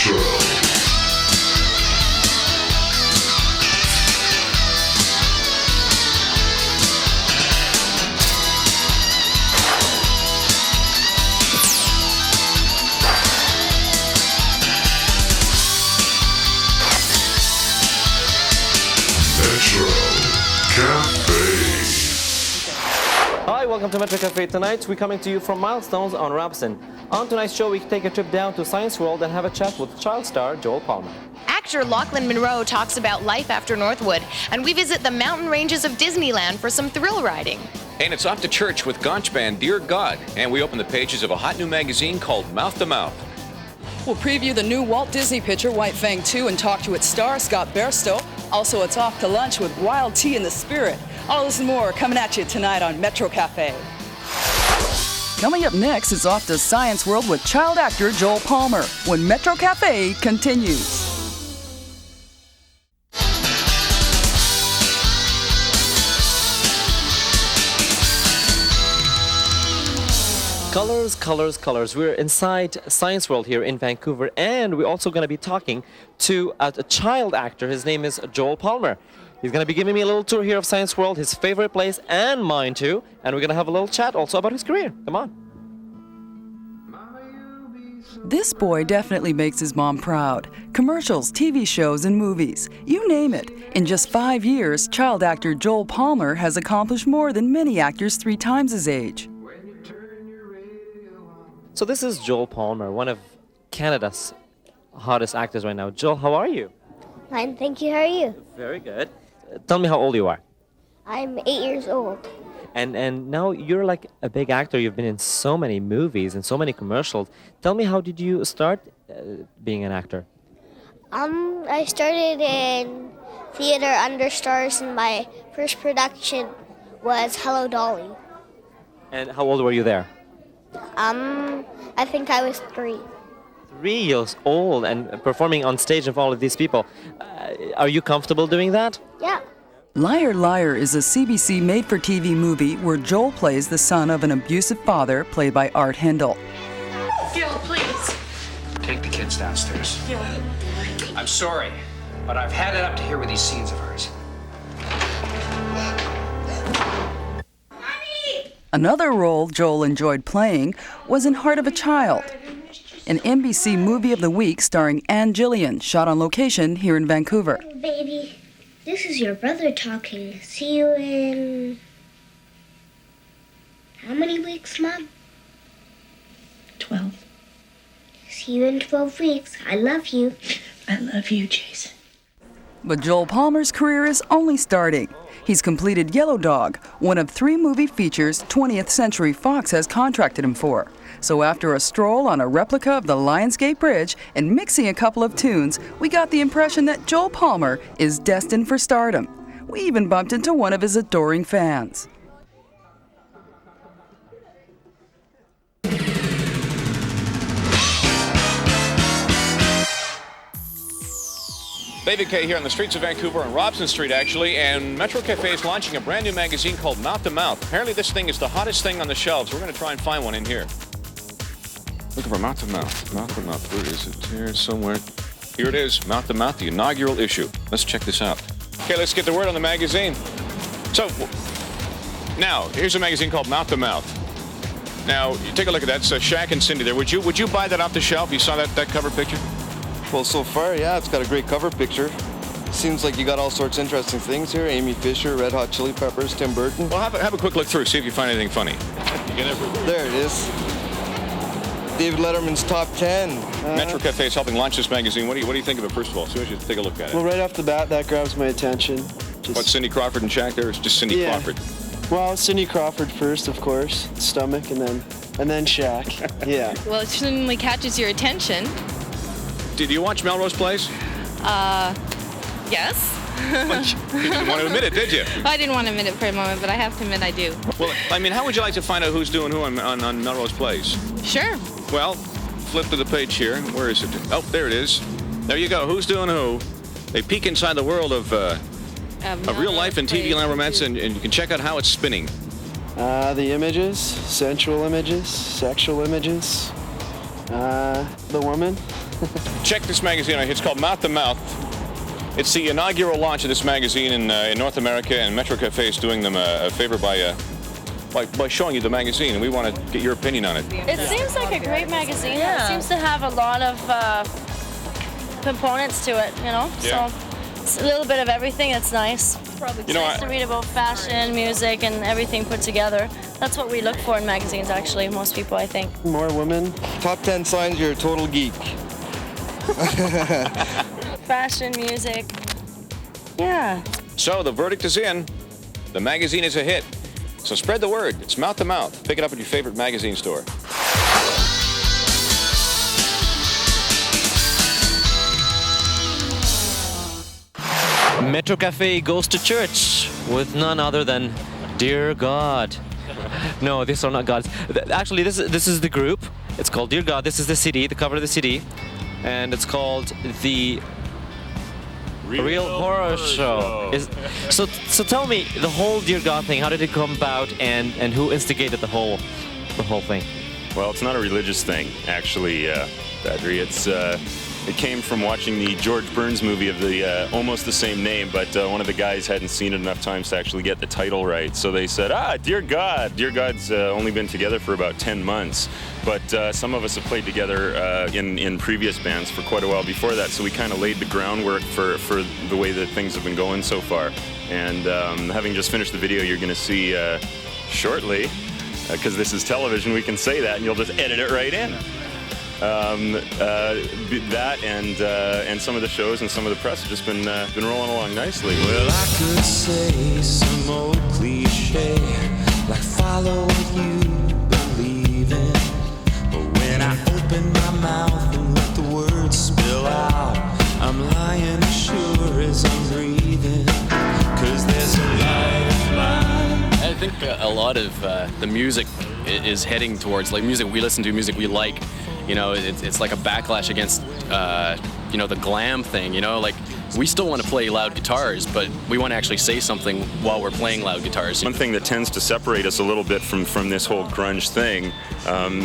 Hi, welcome to Metro Cafe. Tonight we're coming to you from Milestones on Robson. On tonight's show, we take a trip down to Science World and have a chat with child star Joel Palmer. Actor Lochlyn Munro talks about life after Northwood, and we visit the mountain ranges of Disneyland for some thrill riding. And it's off to church with Gaunch Band, Dear God, and we open the pages of a hot new magazine called Mouth to Mouth. We'll preview the new Walt Disney picture, White Fang 2, and talk to its star, Scott Bairstow. Also, it's off to lunch with Wild Tea in the Spirit. All this and more coming at you tonight on Metro Cafe. Coming up next is Off to Science World with child actor Joel Palmer when Metro Cafe continues. Colors, colors, colors. We're inside Science World here in Vancouver, and we're also going to be talking to a child actor. His name is Joel Palmer. He's going to be giving me a little tour here of Science World, his favorite place, and mine too. And we're going to have a little chat also about his career. Come on. This boy definitely makes his mom proud. Commercials, TV shows, and movies. You name it. In just 5 years, child actor Joel Palmer has accomplished more than many actors 3 times his age. So this is Joel Palmer, one of Canada's hottest actors right now. Joel, how are you? Fine, thank you. How are you? Very good. Tell me how old you are. I'm 8 years old. And now you're like a big actor. You've been in so many movies and so many commercials. Tell me, how did you start being an actor? I started in theater under stars, and my first production was Hello Dolly. And how old were you there? I think I was 3. 3 years old and performing on stage of all of these people. Are you comfortable doing that? Yeah. Liar Liar is a CBC made-for-TV movie where Joel plays the son of an abusive father played by Art Hindle. Gil, please. Take the kids downstairs. Gil. I'm sorry, but I've had it up to here with these scenes of hers. Another role Joel enjoyed playing was in Heart of a Child, an NBC Movie of the Week starring Anne Gillian, shot on location here in Vancouver. Oh, baby, this is your brother talking. See you in... how many weeks, Mom? 12. See you in 12 weeks. I love you. I love you, Jason. But Joel Palmer's career is only starting. He's completed Yellow Dog, one of 3 movie features 20th Century Fox has contracted him for. So after a stroll on a replica of the Lionsgate Bridge and mixing a couple of tunes, we got the impression that Joel Palmer is destined for stardom. We even bumped into one of his adoring fans. David Kaye here on the streets of Vancouver on Robson Street, actually, and Metro Cafe is launching a brand new magazine called Mouth to Mouth. Apparently this thing is the hottest thing on the shelves. We're going to try and find one in here. Looking for Mouth to Mouth. Mouth to Mouth. Where is it? Here somewhere. Here it is. Mouth to Mouth, the inaugural issue. Let's check this out. Okay, let's get the word on the magazine. So, now, here's a magazine called Mouth to Mouth. Now, you take a look at that. It's Shaq and Cindy there. Would you buy that off the shelf? You saw that cover picture? Well, so far, yeah, it's got a great cover picture. Seems like you got all sorts of interesting things here. Amy Fisher, Red Hot Chili Peppers, Tim Burton. Well, have a quick look through, see if you find anything funny. There it is. David Letterman's Top 10. Metro Cafe is helping launch this magazine. What do you think of it, first of all, as soon as you take a look at it? Well, right off the bat, that grabs my attention. What, Cindy Crawford and Shaq there? It's just Cindy Crawford. Well, Cindy Crawford first, of course. Stomach, and then Shaq. Yeah. Well, it certainly catches your attention. Did you watch Melrose Place? Yes. You didn't want to admit it, did you? I didn't want to admit it for a moment, but I have to admit I do. Well, I mean, how would you like to find out who's doing who on Melrose Place? Sure. Well, flip to the page here. Where is it? Oh, there it is. There you go. Who's doing who? They peek inside the world of real life and TV romance, and you can check out how it's spinning. The images, sensual images, sexual images. The woman. Check this magazine out. It's called Mouth to Mouth. It's the inaugural launch of this magazine in North America, and Metro Cafe is doing them a favor by showing you the magazine, and we want to get your opinion on it. It seems like a great magazine. Yeah. It seems to have a lot of components to it, you know? Yeah. So it's a little bit of everything. It's nice. It's nice to read about fashion, music, and everything put together. That's what we look for in magazines, actually, most people, I think. More women. Top 10 signs you're a total geek. Fashion, music. Yeah. So the verdict is in. The magazine is a hit. So spread the word. It's mouth to mouth. Pick it up at your favorite magazine store. Metro Cafe goes to church with none other than Dear God. No, these are not gods. Actually, this is the group. It's called Dear God. This is the CD, the cover of the CD. And it's called the Real Horror Show. So tell me, the whole Dear God thing, how did it come about, and who instigated the whole thing? Well, it's not a religious thing, actually, Badry. It came from watching the George Burns movie of the almost the same name, but one of the guys hadn't seen it enough times to actually get the title right. So they said, Dear God. Dear God's only been together for about 10 months. But some of us have played together in previous bands for quite a while before that, so we kind of laid the groundwork for the way that things have been going so far. And having just finished the video you're going to see shortly, because this is television, we can say that, and you'll just edit it right in. That and some of the shows and some of the press have just been rolling along nicely. Well, I could say some old cliche, like follow what you believe in. But when I open my mouth and let the words spill out, I'm lying as sure as I'm breathing, 'cause there's a lifeline. I think a lot of the music is heading towards, like, music we listen to, music we like. You know, it's like a backlash against, you know, the glam thing, you know? Like, we still want to play loud guitars, but we want to actually say something while we're playing loud guitars. One thing that tends to separate us a little bit from this whole grunge thing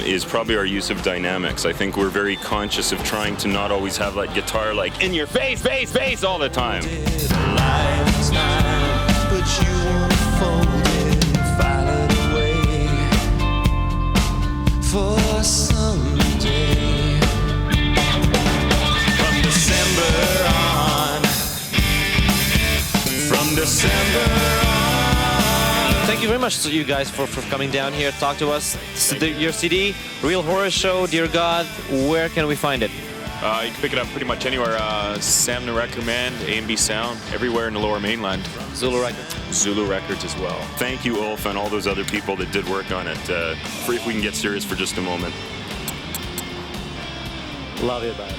is probably our use of dynamics. I think we're very conscious of trying to not always have that guitar, like, in your face, bass, bass, all the time. But you won't fold it and file it away for someday. From December on. From December on. Thank you very much to you guys for coming down here, talk to us. Your CD, Real Horror Show, Dear God, where can we find it? You can pick it up pretty much anywhere. Sam the Record Man, A&B Sound, everywhere in the Lower Mainland. Zulu Records. Zulu Records as well. Thank you, Ulf, and all those other people that did work on it. If we can get serious for just a moment. Love you, babe.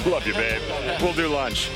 Love you, babe. We'll do lunch.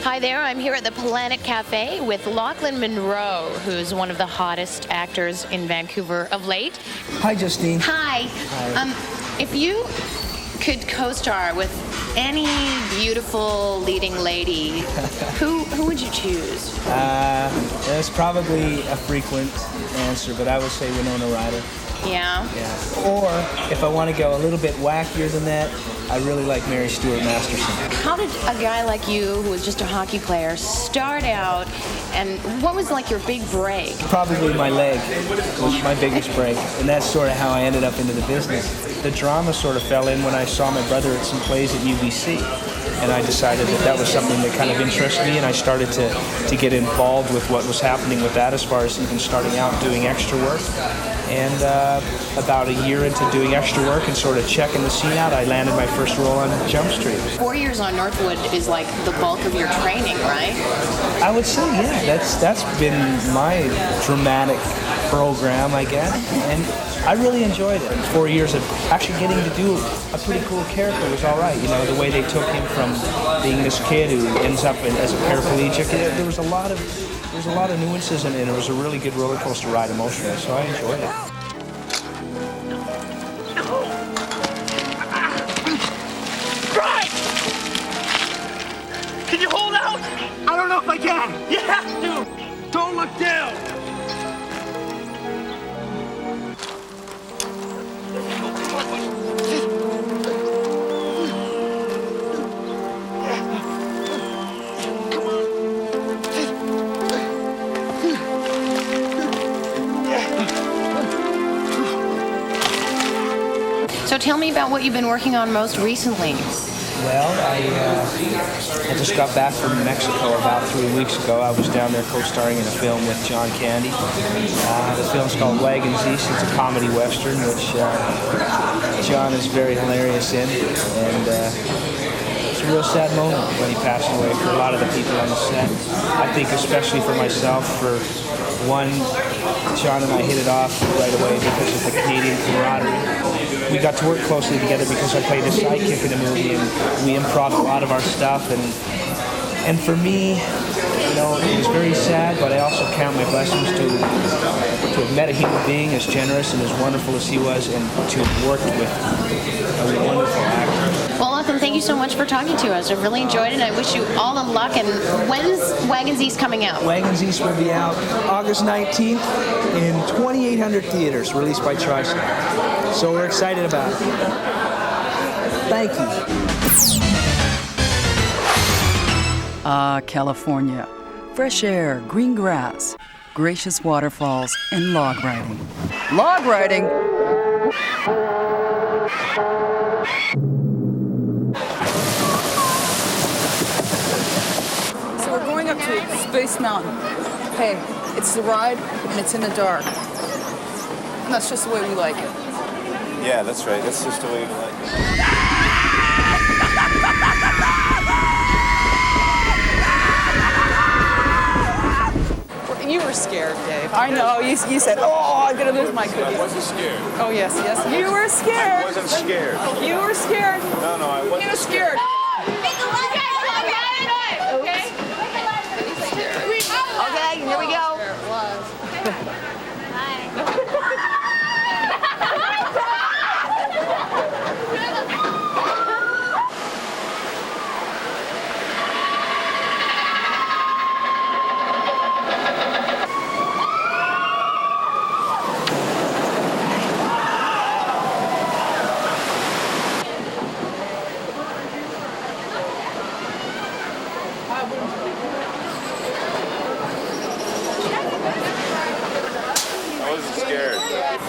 Hi there, I'm here at the Planet Cafe with Lochlyn Munro, who's one of the hottest actors in Vancouver of late. Hi, Justine. Hi. If you could co-star with any beautiful leading lady, who would you choose? That's probably a frequent answer, but I would say Winona Ryder. Yeah? Yeah. Or, if I want to go a little bit wackier than that, I really like Mary Stuart Masterson. How did a guy like you, who was just a hockey player, start out, and what was like your big break? Probably my leg was my biggest break, and that's sort of how I ended up into the business. The drama sort of fell in when I saw my brother at some plays at UBC, and I decided that was something that kind of interested me, and I started to get involved with what was happening with that as far as even starting out doing extra work. And about a year into doing extra work and sort of checking the scene out, I landed my first role on Jump Street. 4 years on Northwood is like the bulk of your training, right? I would say, yeah, that's been my dramatic program, I guess. And I really enjoyed it. 4 years of actually getting to do a pretty cool character was all right. You know, the way they took him from being this kid who ends up as a paraplegic. There was a lot of nuances in it. It was a really good roller coaster ride emotionally, so I enjoyed it. Right! Can you hold out? I don't know if I can. You have to. Don't look down. So tell me about what you've been working on most recently. Well, I just got back from Mexico about 3 weeks ago. I was down there co-starring in a film with John Candy. The film's called Wagons East. It's a comedy western, which John is very hilarious in. And it's a real sad moment when he passed away for a lot of the people on the set. I think especially for myself, for one, John and I hit it off right away because of the Canadian camaraderie. We got to work closely together because I played a sidekick in the movie, and we improv a lot of our stuff. And for me, you know, it was very sad, but I also count my blessings to have met a human being as generous and as wonderful as he was, and to have worked with a wonderful actor. Well, Lochlyn, thank you so much for talking to us. I've really enjoyed it. I wish you all the luck. And when's Wagons East coming out? Wagons East will be out August 19th in 2,800 theaters, released by TriStar. So we're excited about it. Thank you. Ah, California. Fresh air, green grass, gracious waterfalls, and log riding. Log riding? So we're going up to Space Mountain. Hey, it's the ride, and it's in the dark. And that's just the way we like it. Yeah, that's right. That's just the way we like it. You were scared, Dave. I know. You said, oh, I'm going to lose my cookies. I wasn't scared. Oh, yes. You were scared. I wasn't scared. You were scared. No, I wasn't. You were scared. Okay, here we go.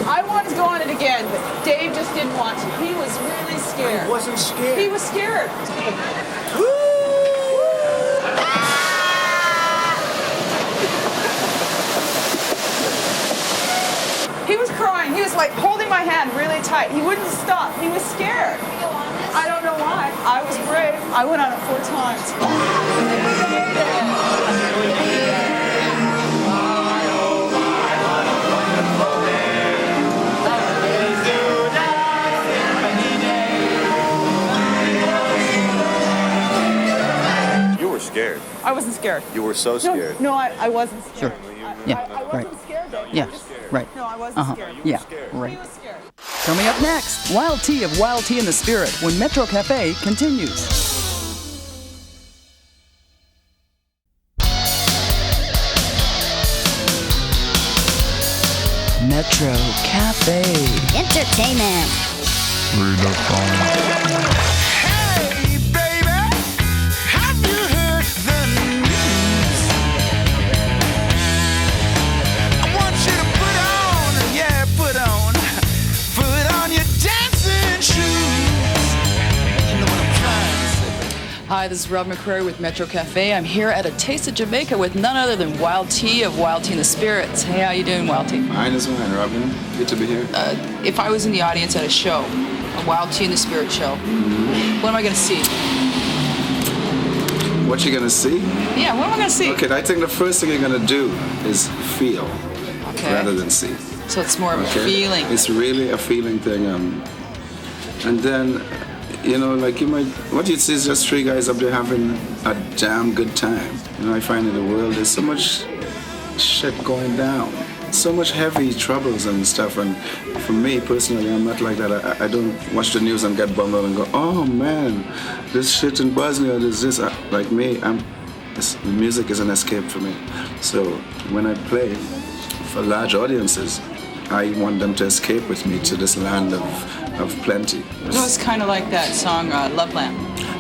I wanted to go on it again, but Dave just didn't want to. He was really scared. I wasn't scared. He was scared. He was crying. He was like holding my hand really tight. He wouldn't stop. He was scared. I don't know why. I was brave. I went on it 4 times. Scared. I wasn't scared. You were so scared. No, I wasn't scared. Sure. Yeah, I wasn't scared, though. Yeah, right. No, I wasn't scared. Yeah, right. Coming up next, Wild Tea of Wild Tea in the Spirit when Metro Cafe continues. Metro Cafe. Entertainment. Hey, baby, have you heard the news? I want you to put on your dancing shoes. You know what I'm trying to say. Hi, this is Rob McCrary with Metro Cafe. I'm here at a Taste of Jamaica with none other than Wild Tea of Wild Tea in the Spirits. Hey, how you doing, Wild Tea? Fine as well, Robin. Good to be here. If I was in the audience at a show, a Wild Tea in the Spirit show, what am I going to see? What you gonna see? Yeah, what am I going to see? Okay, I think the first thing you're gonna do is feel. Okay. rather than see. So it's more of a feeling. It's really a feeling thing. And then, you know, like what you'd see is just three guys up there having a damn good time. You know, I find in the world there's so much shit going down, so much heavy troubles and stuff. And for me personally, I'm not like that. I don't watch the news and get bummed out and go, oh man, this shit in Bosnia, there's this. Like me, music is an escape for me. So when I play for large audiences, I want them to escape with me to this land of plenty. So it's kind of like that song, Loveland.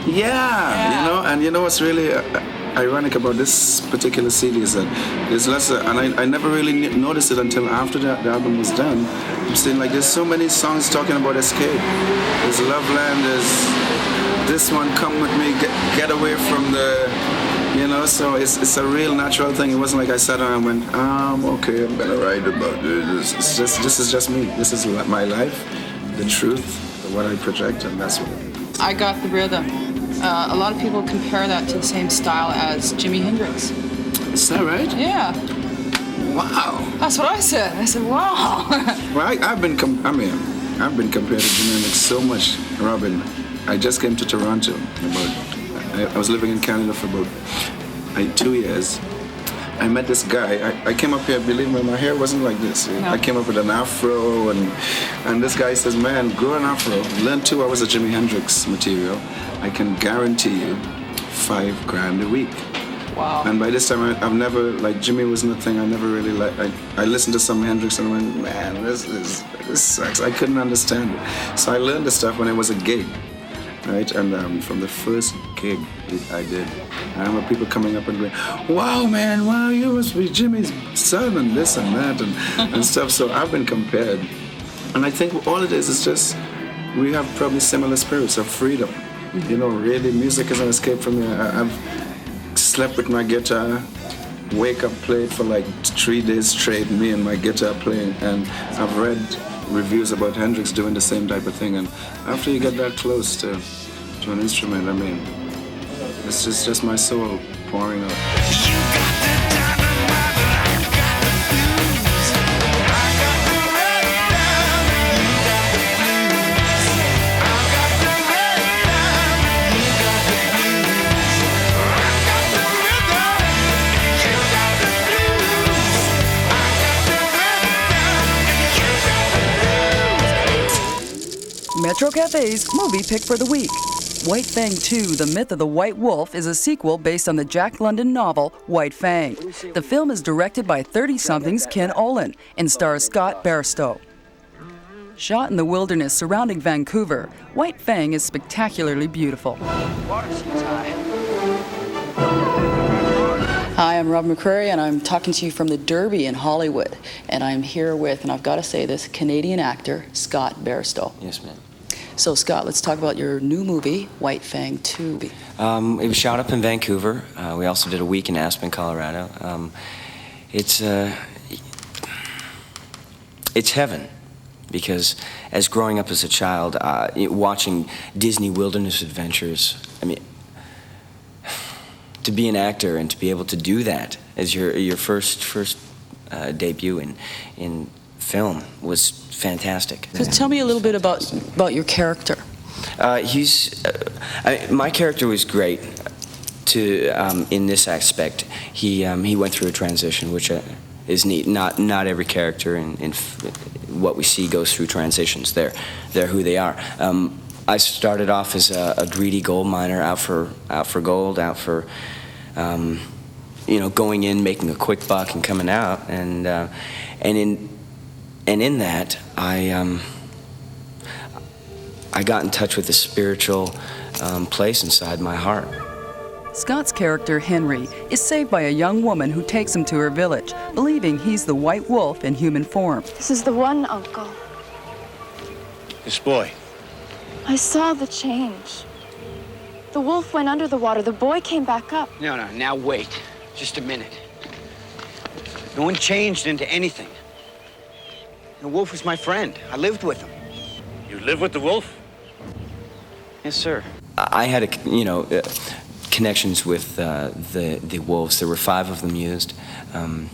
Yeah, you know, and you know what's really ironic about this particular CD is that there's less, and I never really noticed it until after the album was done. I'm saying like there's so many songs talking about escape. There's Loveland, there's this one, Come With Me, get away from the, you know, so it's a real natural thing. It wasn't like I sat down and went, okay, I'm gonna write about this. This is just me. This is my life, the truth, what I project, and that's what it is. I Got the Rhythm. A lot of people compare that to the same style as Jimi Hendrix. Is that right? Yeah. Wow. That's what I said. I said, wow. Well, I've been compared to Jimi Hendrix so much, Robin. I just came to Toronto I was living in Canada for about 2 years. I met this guy. I came up here, believe me, my hair wasn't like this. No. I came up with an afro, and this guy says, man, grow an afro, learn 2 hours of Jimi Hendrix material. I can guarantee you $5,000 a week. Wow. And by this time, I've never, like, Jimmy wasn't a thing. I never really I listened to some Hendrix and went, man, this sucks. I couldn't understand it. So I learned the stuff when it was a gig. Right, and from the first gig I did, I remember people coming up and going, wow, man, wow, you must be Jimmy's son, and this and that, and stuff. So I've been compared. And I think all it is just, we have probably similar spirits of freedom. You know, really, music is an escape from me. I've slept with my guitar, wake up, played for like 3 days straight, me and my guitar playing, and I've read reviews about Hendrix doing the same type of thing, and after you get that close to an instrument, I mean, it's just my soul pouring out. Metro Cafe's movie pick for the week. White Fang 2, The Myth of the White Wolf, is a sequel based on the Jack London novel White Fang. The film is directed by 30-somethings Ken Olin and stars Scott Bairstow. Shot in the wilderness surrounding Vancouver, White Fang is spectacularly beautiful. Hi, I'm Rob McCreary, and I'm talking to you from the Derby in Hollywood. And I'm here with, and I've got to say this, Canadian actor Scott Bairstow. Yes, ma'am. So, Scott, let's talk about your new movie, White Fang 2. It was shot up in Vancouver. We also did a week in Aspen, Colorado. It's heaven, because as growing up as a child, watching Disney Wilderness Adventures, I mean, to be an actor and to be able to do that as your first debut in film was fantastic. So tell me a little bit about your character. My character was great. In this aspect, he went through a transition, which is neat. Not every character in what we see goes through transitions. They're who they are. I started off as a greedy gold miner, out for gold, out for going in, making a quick buck, and coming out, and in that I got in touch with a spiritual place inside my heart. Scott's character, Henry, is saved by a young woman who takes him to her village, believing he's the White Wolf in human form. This is the one, Uncle. This boy. I saw the change. The wolf went under the water. The boy came back up. No, now wait. Just a minute. No one changed into anything. The wolf was my friend. I lived with him. You live with the wolf? Yes, sir. I had connections with the wolves. There were 5 of them used. And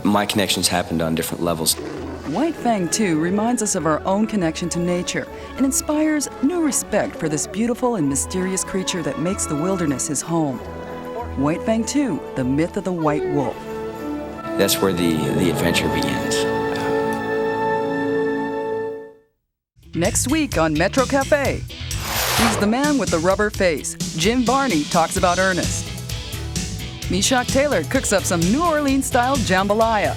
my connections happened on different levels. White Fang 2 reminds us of our own connection to nature and inspires new respect for this beautiful and mysterious creature that makes the wilderness his home. White Fang 2, the myth of the white wolf. That's where the adventure begins. Next week on Metro Cafe, he's the man with the rubber face. Jim Varney talks about Ernest. Meshack Taylor cooks up some New Orleans-style jambalaya.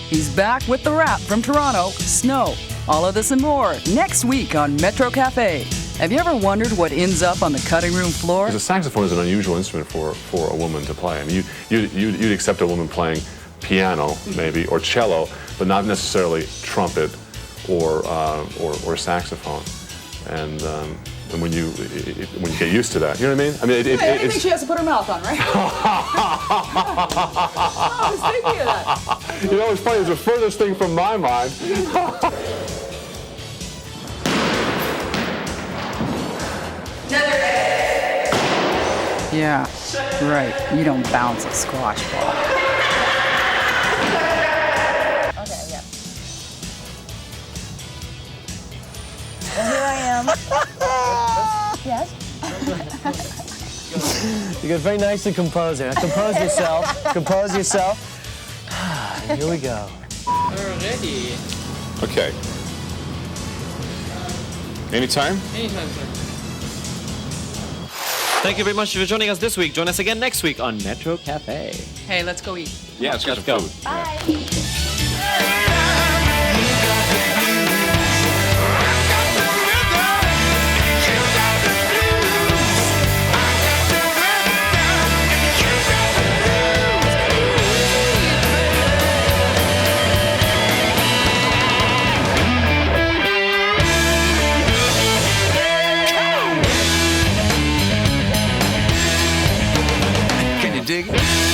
He's back with the rap from Toronto, Snow. All of this and more next week on Metro Cafe. Have you ever wondered what ends up on the cutting room floor? Because a saxophone is an unusual instrument for a woman to play. I mean, you'd accept a woman playing piano, maybe, or cello, but not necessarily trumpet or saxophone. And when you get used to that, you know what I mean? I mean, Anything she has to put her mouth on, right? I was thinking of that. You know, it's funny. It's the furthest thing from my mind. Yeah, right. You don't bounce a squash ball. Okay, yeah. Well, here I am. Yes? You got very nicely composed there. Now compose yourself. Compose yourself. Here we go. We're ready. Okay. Anytime? Anytime, sir. Thank you very much for joining us this week. Join us again next week on Metro Cafe. Hey, let's go eat. Yeah, let's get some food. Bye. Can you dig it?